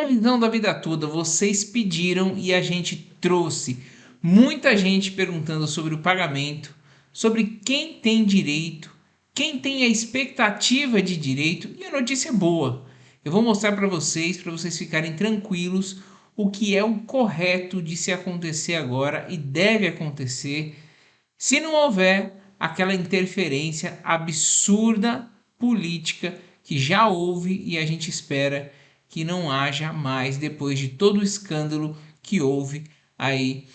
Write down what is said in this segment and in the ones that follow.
A visão da vida toda, vocês pediram e a gente trouxe. Muita gente perguntando sobre o pagamento, sobre quem tem direito, quem tem a expectativa de direito, e a notícia é boa. Eu vou mostrar para vocês ficarem tranquilos o que é o correto de se acontecer agora e deve acontecer se não houver aquela interferência absurda política que já houve e a gente espera que não haja mais depois de todo o escândalo que houve aí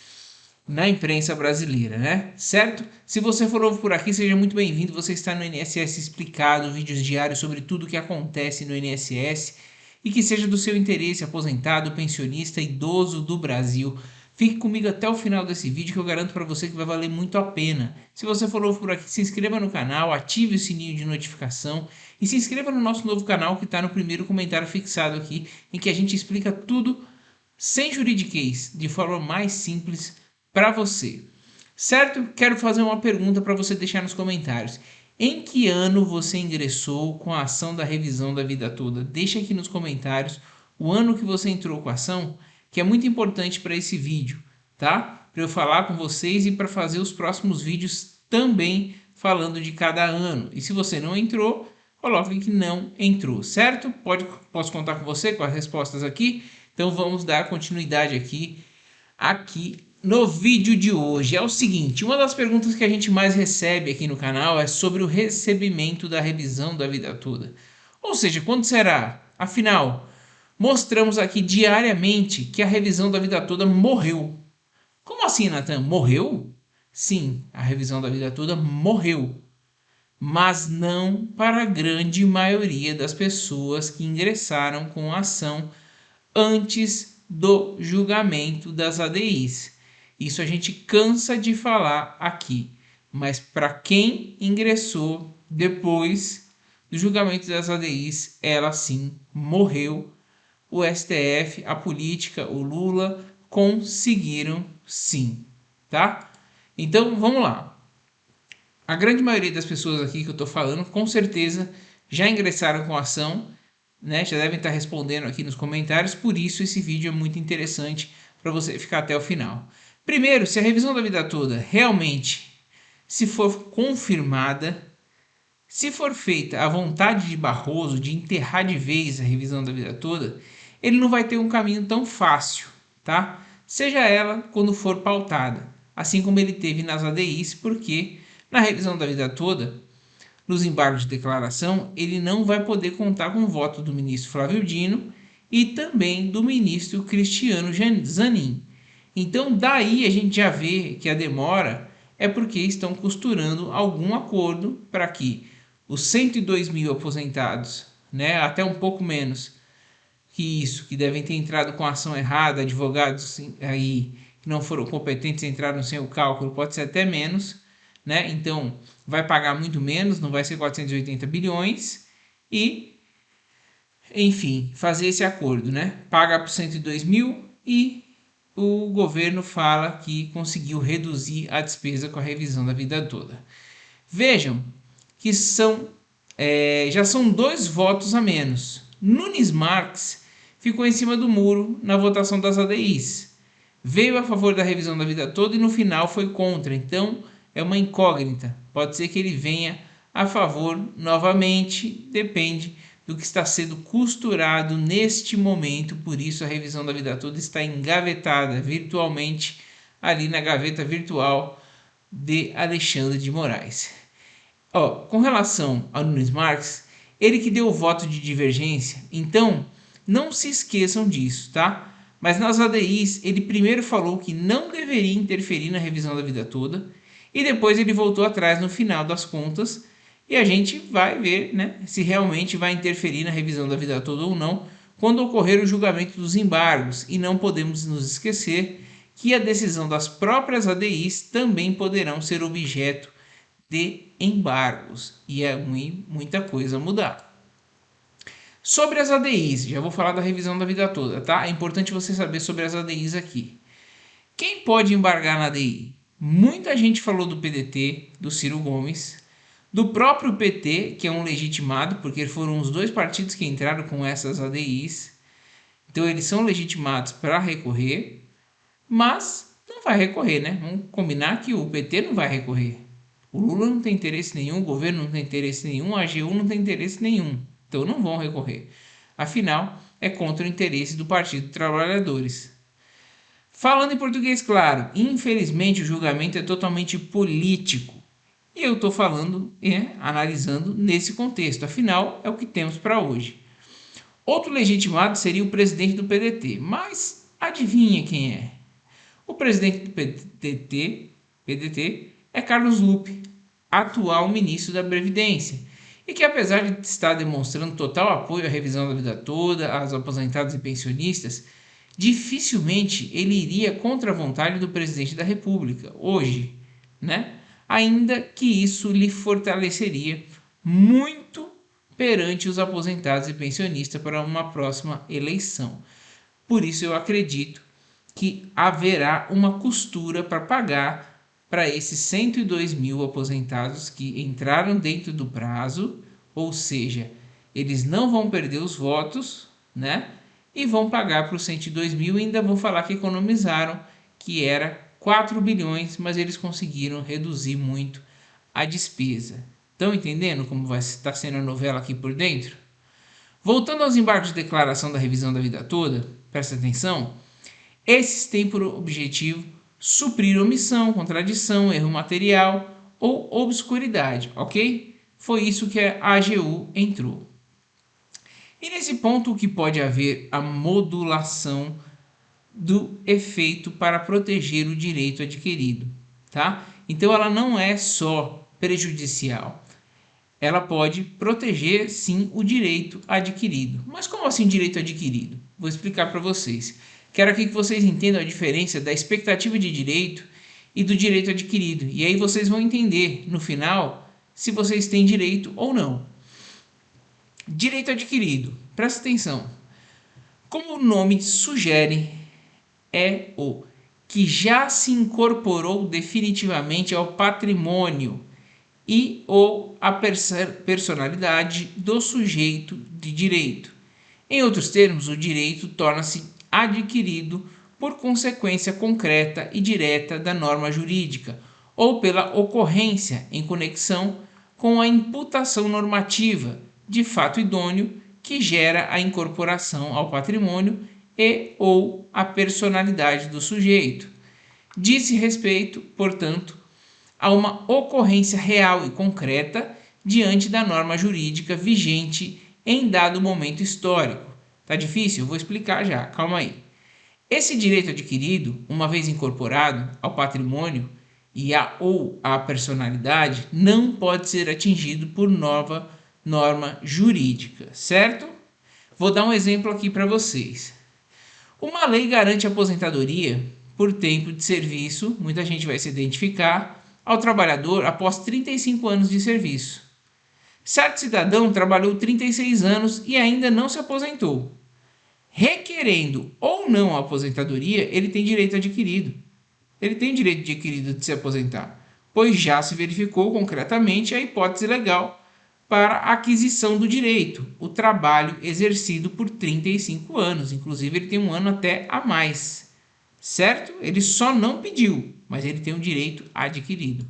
na imprensa brasileira, né? Certo? Se você for novo por aqui, seja muito bem-vindo. Você está no INSS Explicado, vídeos diários sobre tudo o que acontece no INSS e que seja do seu interesse, aposentado, pensionista, idoso do Brasil. Fique comigo até o final desse vídeo que eu garanto para você que vai valer muito a pena. Se você for novo por aqui, se inscreva no canal, ative o sininho de notificação e se inscreva no nosso novo canal que está no primeiro comentário fixado aqui, em que a gente explica tudo sem juridiquês, de forma mais simples para você. Certo? Quero fazer uma pergunta para você deixar nos comentários. Em que ano você ingressou com a ação da revisão da vida toda? Deixa aqui nos comentários o ano que você entrou com a ação, que é muito importante para esse vídeo, tá? Para eu falar com vocês e para fazer os próximos vídeos também falando de cada ano. E se você não entrou, coloque que não entrou, certo? Posso contar com você com as respostas aqui? Então vamos dar continuidade aqui no vídeo de hoje. É o seguinte, uma das perguntas que a gente mais recebe aqui no canal é sobre o recebimento da revisão da vida toda. Ou seja, quando será? Afinal, mostramos aqui diariamente que a revisão da vida toda morreu. Como assim, Nathan? Morreu? Sim, a revisão da vida toda morreu. Mas não para a grande maioria das pessoas que ingressaram com a ação antes do julgamento das ADIs. Isso a gente cansa de falar aqui, mas para quem ingressou depois do julgamento das ADIs, ela sim morreu. O STF, a política, o Lula conseguiram sim, tá? Então vamos lá. A grande maioria das pessoas aqui que eu estou falando, com certeza, já ingressaram com a ação, né? Já devem estar respondendo aqui nos comentários, por isso esse vídeo é muito interessante para você ficar até o final. Primeiro, se a revisão da vida toda realmente, se for confirmada, se for feita a vontade de Barroso de enterrar de vez a revisão da vida toda, ele não vai ter um caminho tão fácil, tá? Seja ela quando for pautada, assim como ele teve nas ADIs, porque na revisão da vida toda, nos embargos de declaração, ele não vai poder contar com o voto do ministro Flávio Dino e também do ministro Cristiano Zanin. Então, daí a gente já vê que a demora é porque estão costurando algum acordo para que os 102 mil aposentados, né, até um pouco menos que isso, que devem ter entrado com ação errada, advogados aí que não foram competentes entraram sem o cálculo, pode ser até menos, né? Então vai pagar muito menos, não vai ser 480 bilhões e, enfim, fazer esse acordo, né? Paga por 102 mil e o governo fala que conseguiu reduzir a despesa com a revisão da vida toda. Vejam que já são 2 votos a menos. Nunes Marques ficou em cima do muro na votação das ADIs. Veio a favor da revisão da vida toda e no final foi contra. Então é uma incógnita. Pode ser que ele venha a favor novamente, depende do que está sendo costurado neste momento. Por isso a revisão da vida toda está engavetada virtualmente ali na gaveta virtual de Alexandre de Moraes. Com relação a Nunes Marques, ele que deu o voto de divergência, então não se esqueçam disso, tá? Mas nas ADIs, ele primeiro falou que não deveria interferir na revisão da vida toda e depois ele voltou atrás no final das contas e a gente vai ver, né, se realmente vai interferir na revisão da vida toda ou não quando ocorrer o julgamento dos embargos. E não podemos nos esquecer que a decisão das próprias ADIs também poderão ser objeto de embargos e é muita coisa a mudar. Sobre as ADIs, já vou falar da revisão da vida toda, tá? É importante você saber sobre as ADIs aqui. Quem pode embargar na ADI? Muita gente falou do PDT, do Ciro Gomes, do próprio PT, que é um legitimado, porque foram os 2 partidos que entraram com essas ADIs, Então eles são legitimados para recorrer, mas não vai recorrer, né? Vamos combinar que o PT não vai recorrer. O Lula não tem interesse nenhum, o governo não tem interesse nenhum, a AGU não tem interesse nenhum. Então não vão recorrer. Afinal, é contra o interesse do Partido dos Trabalhadores. Falando em português claro, infelizmente o julgamento é totalmente político. E eu estou falando, analisando nesse contexto. Afinal, é o que temos para hoje. Outro legitimado seria o presidente do PDT. Mas adivinha quem é? O presidente do PDT é Carlos Lupe, atual ministro da Previdência, e que apesar de estar demonstrando total apoio à revisão da vida toda, aos aposentados e pensionistas, dificilmente ele iria contra a vontade do presidente da República, hoje, né? Ainda que isso lhe fortaleceria muito perante os aposentados e pensionistas para uma próxima eleição. Por isso eu acredito que haverá uma costura para pagar para esses 102 mil aposentados que entraram dentro do prazo, ou seja, eles não vão perder os votos, né? E vão pagar para os 102 mil e ainda vão falar que economizaram, que era 4 bilhões, mas eles conseguiram reduzir muito a despesa. Estão entendendo como vai estar sendo a novela aqui por dentro? Voltando aos embargos de declaração da revisão da vida toda, presta atenção, esses têm por objetivo suprir omissão, contradição, erro material ou obscuridade, ok? Foi isso que a AGU entrou. E nesse ponto o que pode haver a modulação do efeito para proteger o direito adquirido, tá? Então ela não é só prejudicial, ela pode proteger sim o direito adquirido. Mas como assim direito adquirido? Vou explicar para vocês. Quero aqui que vocês entendam a diferença da expectativa de direito e do direito adquirido. E aí vocês vão entender no final se vocês têm direito ou não. Direito adquirido, presta atenção. Como o nome sugere, é o que já se incorporou definitivamente ao patrimônio e ou a personalidade do sujeito de direito. Em outros termos, o direito torna-se adquirido por consequência concreta e direta da norma jurídica ou pela ocorrência em conexão com a imputação normativa de fato idôneo que gera a incorporação ao patrimônio e ou a personalidade do sujeito. Diz respeito, portanto, a uma ocorrência real e concreta diante da norma jurídica vigente em dado momento histórico. Tá difícil? Eu vou explicar já, calma aí. Esse direito adquirido, uma vez incorporado ao patrimônio e ou à personalidade, não pode ser atingido por nova norma jurídica, certo? Vou dar um exemplo aqui para vocês. Uma lei garante aposentadoria por tempo de serviço, muita gente vai se identificar, ao trabalhador após 35 anos de serviço. Certo cidadão trabalhou 36 anos e ainda não se aposentou. Requerendo ou não a aposentadoria, ele tem direito adquirido. Ele tem direito adquirido de se aposentar, pois já se verificou concretamente a hipótese legal para a aquisição do direito, o trabalho exercido por 35 anos. Inclusive, ele tem um ano até a mais, certo? Ele só não pediu, mas ele tem o direito adquirido.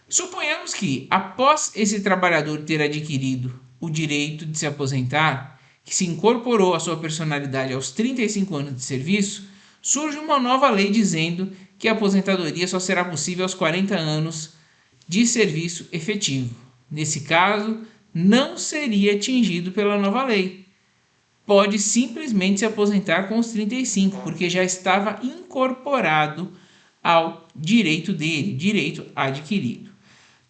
Suponhamos que, após esse trabalhador ter adquirido o direito de se aposentar, que se incorporou à sua personalidade aos 35 anos de serviço, surge uma nova lei dizendo que a aposentadoria só será possível aos 40 anos de serviço efetivo. Nesse caso, não seria atingido pela nova lei. Pode simplesmente se aposentar com os 35, porque já estava incorporado ao direito dele, direito adquirido.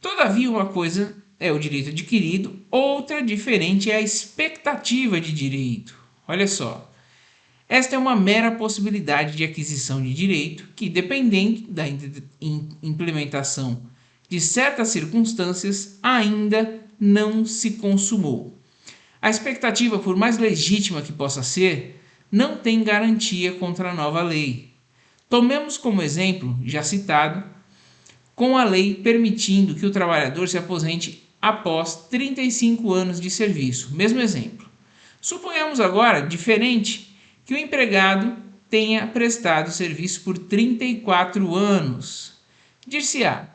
Todavia, uma coisa é o direito adquirido, outra diferente é a expectativa de direito. Olha só, esta é uma mera possibilidade de aquisição de direito que, dependendo da implementação de certas circunstâncias, ainda não se consumou. A expectativa, por mais legítima que possa ser, não tem garantia contra a nova lei. Tomemos como exemplo, já citado, com a lei permitindo que o trabalhador se aposente após 35 anos de serviço. Mesmo exemplo. Suponhamos agora, diferente, que o empregado tenha prestado serviço por 34 anos. Dir-se-á,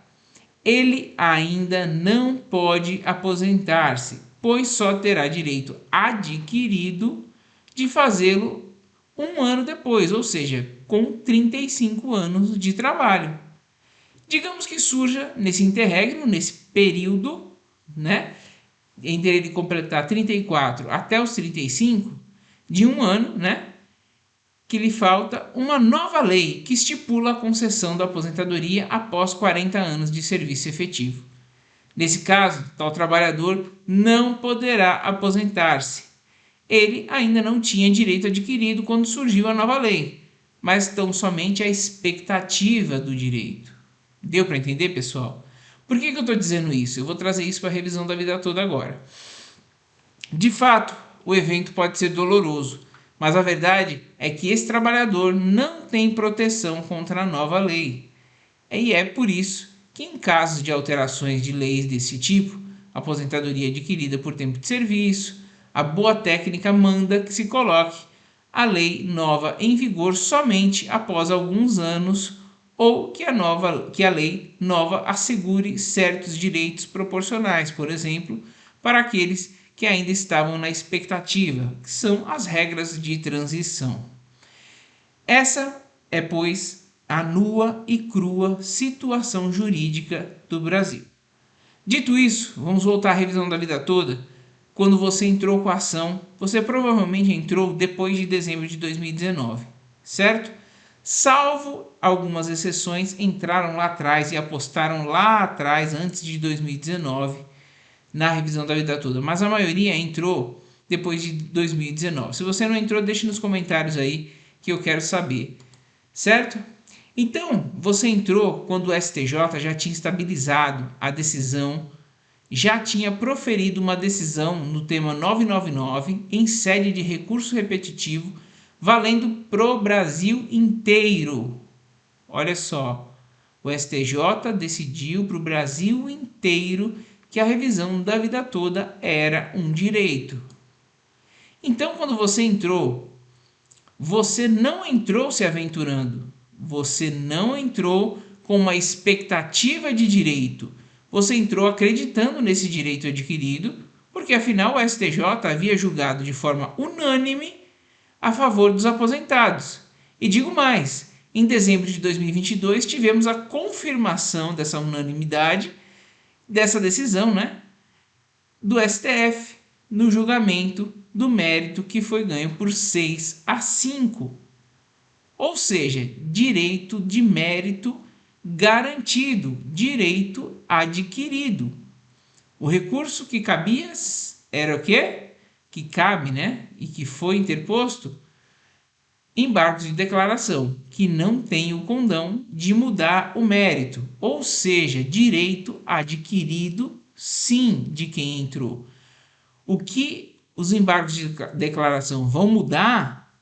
ele ainda não pode aposentar-se, pois só terá direito adquirido de fazê-lo um ano depois, ou seja, com 35 anos de trabalho. Digamos que surja nesse interregno, nesse período, né, entre ele completar 34 até os 35, de um ano, né, que lhe falta uma nova lei que estipula a concessão da aposentadoria após 40 anos de serviço efetivo. Nesse caso, tal trabalhador não poderá aposentar-se. Ele ainda não tinha direito adquirido quando surgiu a nova lei, mas tão somente a expectativa do direito. Deu para entender, pessoal? Por que eu estou dizendo isso? Eu vou trazer isso para a revisão da vida toda agora. De fato, o evento pode ser doloroso, mas a verdade é que esse trabalhador não tem proteção contra a nova lei. E é por isso que, em casos de alterações de leis desse tipo, aposentadoria adquirida por tempo de serviço, a boa técnica manda que se coloque a lei nova em vigor somente após alguns anos ou que a lei nova assegure certos direitos proporcionais, por exemplo, para aqueles que ainda estavam na expectativa, que são as regras de transição. Essa é, pois, a nua e crua situação jurídica do Brasil. Dito isso, vamos voltar à revisão da vida toda. Quando você entrou com a ação, você provavelmente entrou depois de dezembro de 2019, certo? Salvo algumas exceções, entraram lá atrás e apostaram lá atrás, antes de 2019, na revisão da vida toda. Mas a maioria entrou depois de 2019. Se você não entrou, deixe nos comentários aí que eu quero saber, certo? Então, você entrou quando o STJ já tinha estabilizado a decisão, já tinha proferido uma decisão no tema 999 em sede de recurso repetitivo, valendo pro Brasil inteiro. Olha só, o STJ decidiu para o Brasil inteiro que a revisão da vida toda era um direito. Então, quando você entrou, você não entrou se aventurando, você não entrou com uma expectativa de direito, você entrou acreditando nesse direito adquirido, porque afinal o STJ havia julgado de forma unânime a favor dos aposentados. E digo mais, em dezembro de 2022 tivemos a confirmação dessa unanimidade, dessa decisão, né, do STF no julgamento do mérito que foi ganho por 6-5. Ou seja, direito de mérito garantido, direito adquirido. O recurso que cabia era o quê? Que cabe, né? E que foi interposto, embargos de declaração, que não tem o condão de mudar o mérito, ou seja, direito adquirido sim de quem entrou. O que os embargos de declaração vão mudar,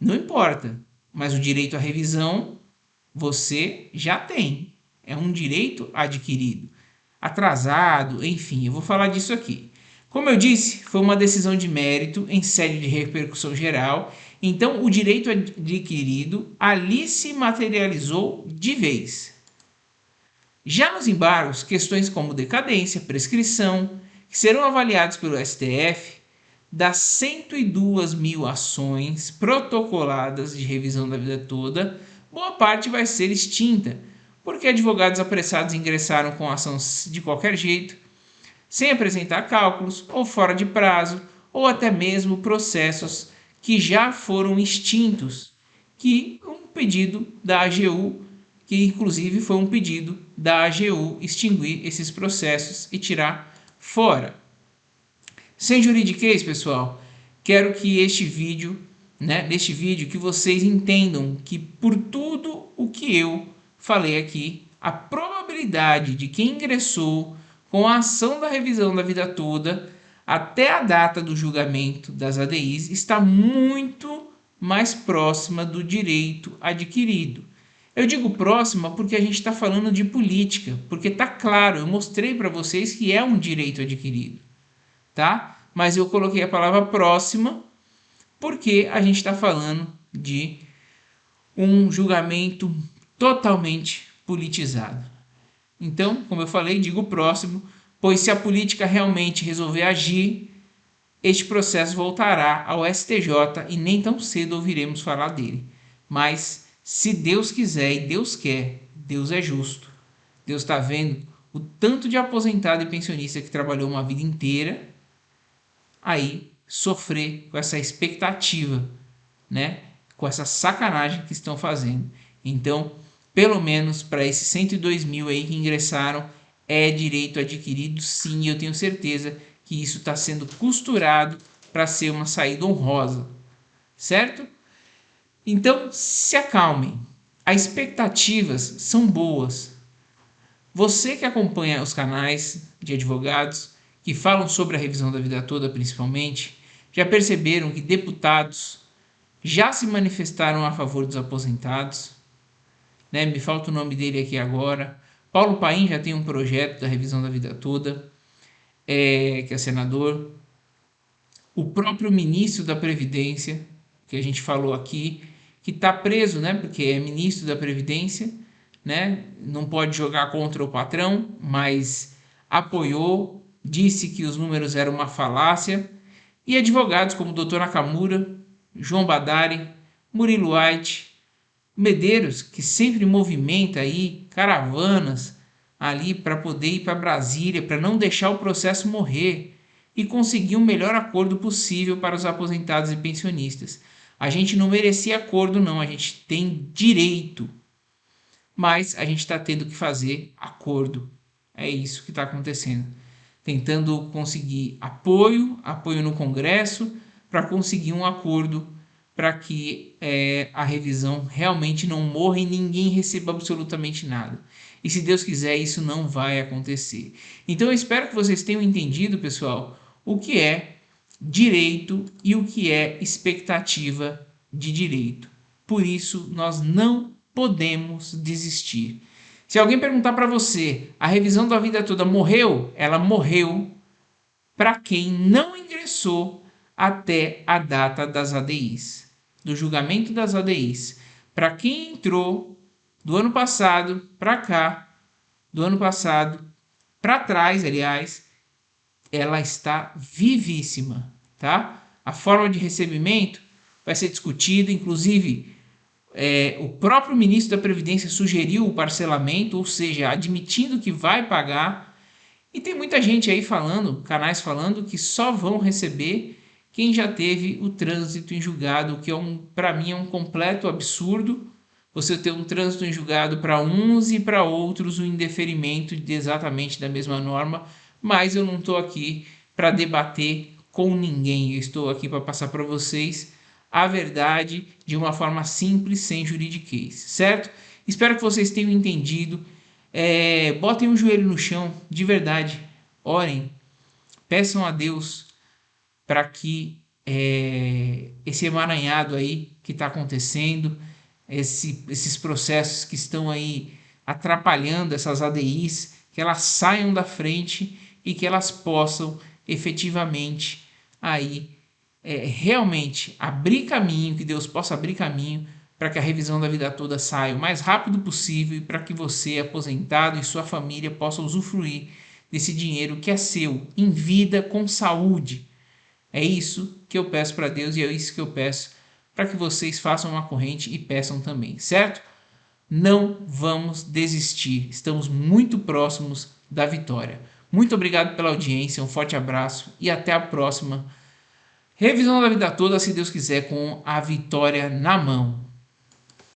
não importa, mas o direito à revisão você já tem, é um direito adquirido, atrasado, enfim, eu vou falar disso aqui. Como eu disse, foi uma decisão de mérito em sede de repercussão geral, então o direito adquirido ali se materializou de vez. Já nos embargos, questões como decadência, prescrição, que serão avaliados pelo STF, das 102 mil ações protocoladas de revisão da vida toda, boa parte vai ser extinta, porque advogados apressados ingressaram com a ação de qualquer jeito, sem apresentar cálculos, ou fora de prazo, ou até mesmo processos que já foram extintos, que um pedido da AGU, que inclusive foi um pedido da AGU extinguir esses processos e tirar fora. Sem juridiquês, pessoal, quero que neste vídeo que vocês entendam que por tudo o que eu falei aqui, a probabilidade de quem ingressou com a ação da revisão da vida toda até a data do julgamento das ADIs está muito mais próxima do direito adquirido. Eu digo próxima porque a gente está falando de política, porque está claro, eu mostrei para vocês que é um direito adquirido, tá? Mas eu coloquei a palavra próxima porque a gente está falando de um julgamento totalmente politizado. Então, como eu falei, digo o próximo, pois se a política realmente resolver agir, este processo voltará ao STJ e nem tão cedo ouviremos falar dele. Mas, se Deus quiser e Deus quer, Deus é justo. Deus está vendo o tanto de aposentado e pensionista que trabalhou uma vida inteira aí sofrer com essa expectativa, né? Com essa sacanagem que estão fazendo. Então, pelo menos para esses 102 mil aí que ingressaram, é direito adquirido sim, e eu tenho certeza que isso está sendo costurado para ser uma saída honrosa, certo? Então, se acalmem. As expectativas são boas. Você que acompanha os canais de advogados que falam sobre a revisão da vida toda, principalmente, já perceberam que deputados já se manifestaram a favor dos aposentados, né? Me falta o nome dele aqui agora. Paulo Paim já tem um projeto da revisão da vida toda, que é senador. O próprio ministro da Previdência, que a gente falou aqui, que está preso, né? Porque é ministro da Previdência, né? Não pode jogar contra o patrão, mas apoiou, disse que os números eram uma falácia. E advogados como o Dr. Nakamura, João Badari, Murilo White, Medeiros, que sempre movimenta aí caravanas ali para poder ir para Brasília, para não deixar o processo morrer e conseguir o melhor acordo possível para os aposentados e pensionistas. A gente não merecia acordo, não, a gente tem direito, mas a gente está tendo que fazer acordo. É isso que está acontecendo. Tentando conseguir apoio no Congresso, para conseguir um acordo para que a revisão realmente não morra e ninguém receba absolutamente nada. E se Deus quiser, isso não vai acontecer. Então eu espero que vocês tenham entendido, pessoal, o que é direito e o que é expectativa de direito. Por isso, nós não podemos desistir. Se alguém perguntar para você, a revisão da vida toda morreu? Ela morreu para quem não ingressou até a data das ADIs, do julgamento das ADIs. Para quem entrou do ano passado para cá, do ano passado para trás, aliás, ela está vivíssima, tá? A forma de recebimento vai ser discutida, inclusive o próprio ministro da Previdência sugeriu o parcelamento, ou seja, admitindo que vai pagar. E tem muita gente aí falando, canais falando, que só vão receber quem já teve o trânsito em julgado, o que para mim é um completo absurdo. Você ter um trânsito em julgado para uns e para outros o indeferimento exatamente da mesma norma, mas eu não estou aqui para debater com ninguém, eu estou aqui para passar para vocês a verdade de uma forma simples, sem juridiquês, certo? Espero que vocês tenham entendido. Botem o joelho no chão, de verdade, orem, peçam a Deus para que esse emaranhado aí que está acontecendo, esses processos que estão aí atrapalhando essas ADIs, que elas saiam da frente e que elas possam efetivamente aí realmente abrir caminho, que Deus possa abrir caminho para que a revisão da vida toda saia o mais rápido possível e para que você, aposentado, e sua família possam usufruir desse dinheiro que é seu, em vida, com saúde. É isso que eu peço para Deus e é isso que eu peço para que vocês façam uma corrente e peçam também, certo? Não vamos desistir, estamos muito próximos da vitória. Muito obrigado pela audiência, um forte abraço e até a próxima. Revisão da vida toda, se Deus quiser, com a vitória na mão.